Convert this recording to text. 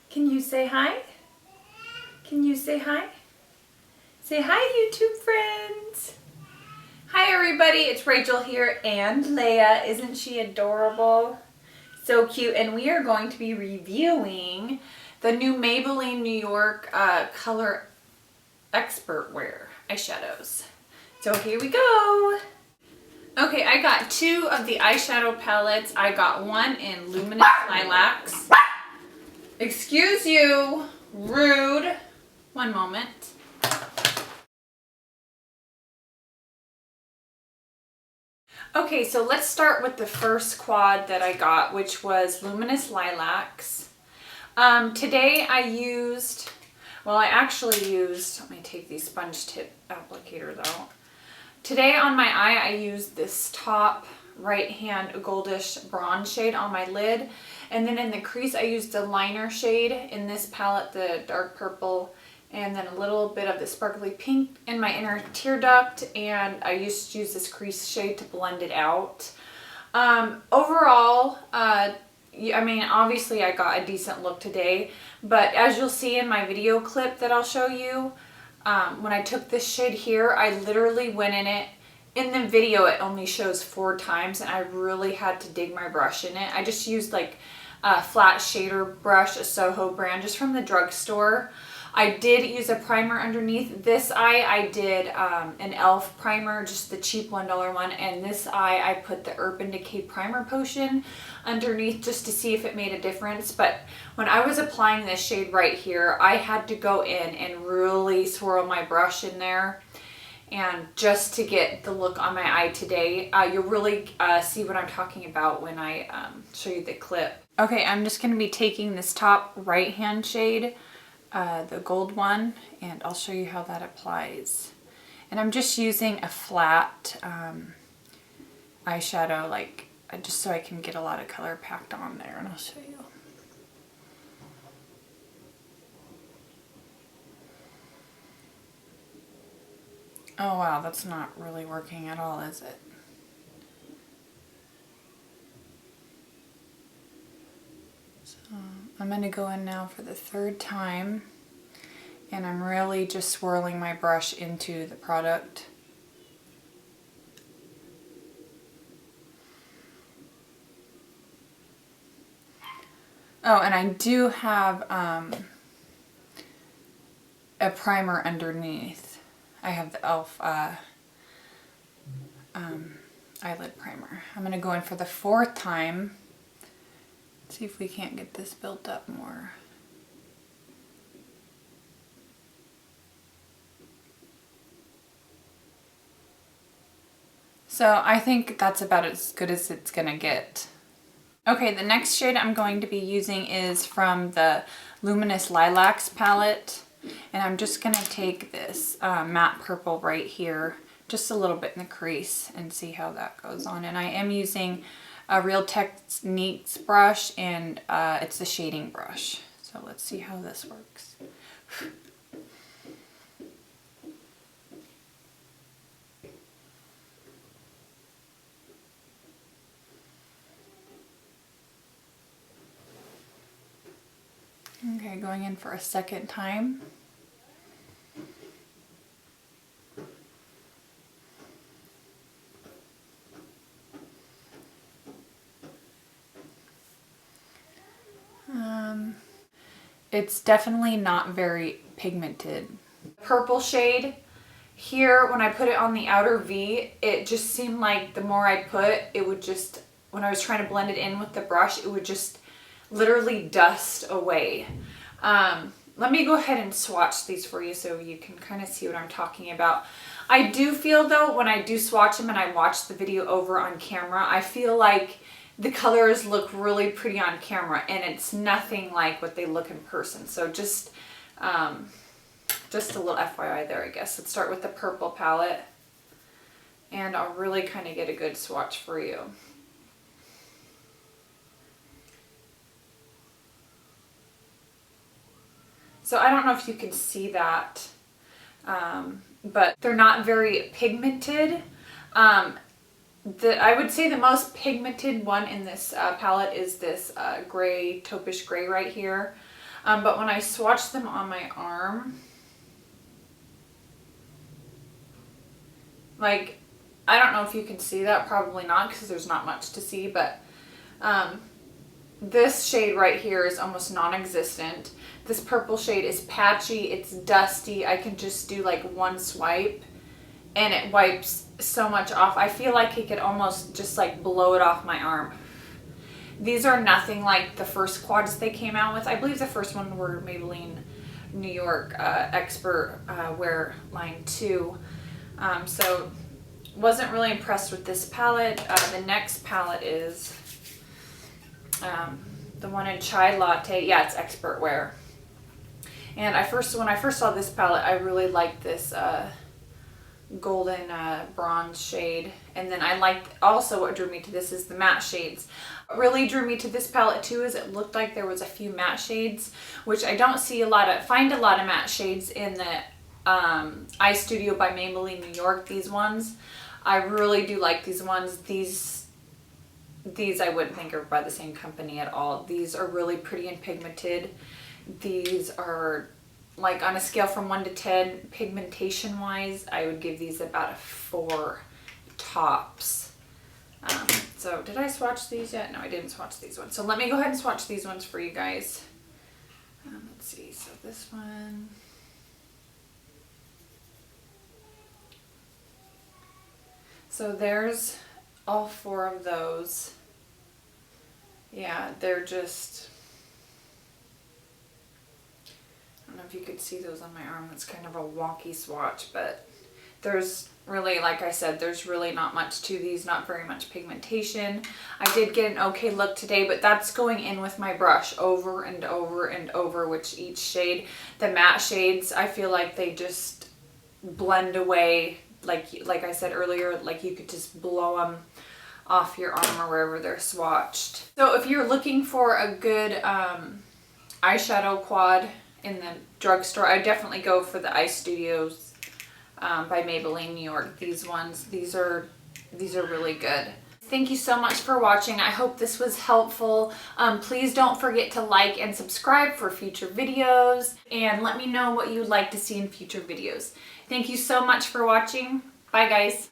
Can you say hi? Can you say hi? Say hi, YouTube friends. Hi everybody, it's Rachel here and Leia. Isn't she adorable? So cute. And we are going to be reviewing the new Maybelline New York Color Expert Wear eyeshadows. So here we go. Okay, I got two of the eyeshadow palettes. I got one in Luminous Lilacs. Excuse you, rude. One moment. Okay, so let's start with the first quad that I got, which was Luminous Lilacs. Today I used, let me take the sponge tip applicator though. Today on my eye I used this top right hand goldish bronze shade on my lid. And then in the crease I used the liner shade in this palette, the dark purple, and then a little bit of the sparkly pink in my inner tear duct, and I used to use this crease shade to blend it out. Overall, I mean, obviously I got a decent look today, but as you'll see in my video clip that I'll show you, when I took this shade here, I literally went in it. In the video it only shows 4 times and I really had to dig my brush in it. I just used like a flat shader brush, a Soho brand, just from the drugstore. I did use a primer underneath. This eye I did an e.l.f. primer, just the cheap $1 one, and this eye I put the Urban Decay primer potion underneath just to see if it made a difference. But when I was applying this shade right here, I had to go in and really swirl my brush in there, and just to get the look on my eye today. You'll really see what I'm talking about when I show you the clip. Okay, I'm just going to be taking this top right hand shade, the gold one, and I'll show you how that applies. And I'm just using a flat eyeshadow, like just so I can get a lot of color packed on there, and I'll show you. Oh wow, that's not really working at all, is it? So I'm going to go in now for the 3rd time, and I'm really just swirling my brush into the product. Oh, and I do have a primer underneath. I have the e.l.f. Eyelid primer. I'm going to go in for the 4th time. See if we can't get this built up more. So I think that's about as good as it's going to get. Okay, the next shade I'm going to be using is from the Luminous Lilacs palette. And I'm just going to take this matte purple right here, just a little bit in the crease, and see how that goes on. And I am using a Real Techniques brush, and it's a shading brush. So let's see how this works. Okay, going in for a 2nd time. It's definitely not very pigmented. Purple shade here, when I put it on the outer V, it just seemed like the more I put, it would just, when I was trying to blend it in with the brush, it would just literally dust away. Let me go ahead and swatch these for you so you can kind of see what I'm talking about. I do feel though, when I do swatch them and I watch the video over on camera, I feel like the colors look really pretty on camera, and it's nothing like what they look in person. So just a little FYI there, I guess. Let's start with the purple palette, and I'll really kind of get a good swatch for you. So I don't know if you can see that, but they're not very pigmented. I would say the most pigmented one in this palette is this gray, taupish gray right here. But when I swatched them on my arm, like, I don't know if you can see that, probably not because there's not much to see, but this shade right here is almost non-existent. This purple shade is patchy, it's dusty. I can just do like one swipe and it wipes so much off. I feel like it could almost just like blow it off my arm. These are nothing like the first quads they came out with. I believe the first one were Maybelline New York Expert Wear Line 2. So wasn't really impressed with this palette. The next palette is the one in Chai Latte. Yeah, it's Expert Wear. And when I first saw this palette, I really liked this golden bronze shade. And then I liked, also what drew me to this is the matte shades. What really drew me to this palette too is it looked like there was a few matte shades, which I don't see find a lot of matte shades in the Eye Studio by Maybelline New York. These ones, I really do like these ones. These I wouldn't think are by the same company at all. These are really pretty and pigmented. These are like on a scale from 1 to 10 pigmentation wise, I would give these about a 4 tops. So did I swatch these yet? No, I didn't swatch these ones. So let me go ahead and swatch these ones for you guys. Let's see, so this one. So there's all 4 of those. Yeah, they're just, I don't know if you could see those on my arm. That's kind of a wonky swatch, but there's really, like I said, there's really not much to these, not very much pigmentation. I did get an okay look today, but that's going in with my brush over and over and over, which each shade, the matte shades, I feel like they just blend away. Like I said earlier, like you could just blow them off your arm or wherever they're swatched. So if you're looking for a good eyeshadow quad in the drugstore, I definitely go for the Eye Studios by Maybelline New York. These ones, these are really good. Thank you so much for watching. I hope this was helpful. Please don't forget to like and subscribe for future videos, and let me know what you'd like to see in future videos. Thank you so much for watching. Bye guys.